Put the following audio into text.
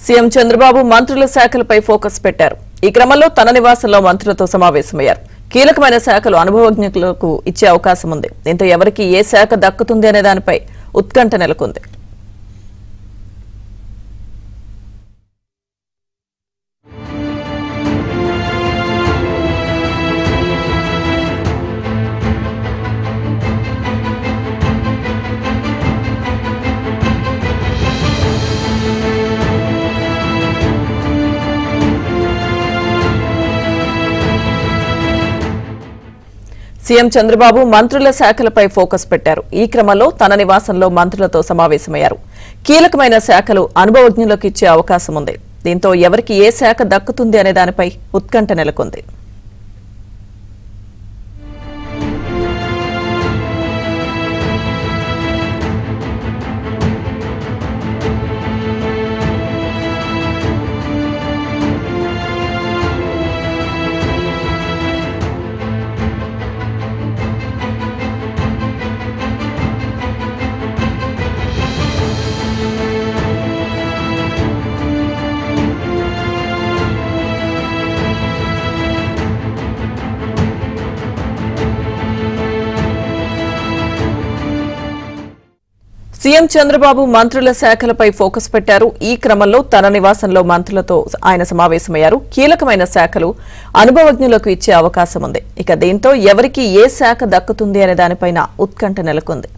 CM Chandrababu మంత్రుల శాఖలపై focus పెట్టారు. ఈ క్రమంలో తన నివాసంలో మంత్రులతో సమావేశమయ్యారు. కీలకమైన శాఖలు అనుభవజ్ఞులకు ఇచ్చే అవకాశం ఉంది. దీంతో ఎవరికి ఏ శాఖ దక్కుతుంది అనే దానిపై ఉత్కంఠ నెలకొంది. సీఎం చంద్రబాబు మంత్రుల శాఖలపై ఫోకస్ పెట్టారు. ఈ క్రమంలో తన నివాసంలో మంత్రులతో సమావేశమయ్యారు. కీలకమైన శాఖలు అనుభవజ్ఞులకు ఇచ్చే అవకాశం ఉంది. దీంతో ఎవరికి ఏ శాఖ దక్కుతుంది అనే దానిపై ఉత్కంఠ నెలకొంది. సీఎం చంద్రబాబు మంత్రుల శాఖలపై ఫోకస్ పెట్టారు. ఈ క్రమంలో తన నివాసంలో మంత్రులతో ఆయన సమావేశమయ్యారు. కీలకమైన శాఖలు అనుభవజ్ఞులకు ఇచ్చే అవకాశం ఉంది. ఇక దీంతో ఎవరికి ఏ శాఖ దక్కుతుంది అనే దానిపైన ఉత్కంఠ నెలకొంది.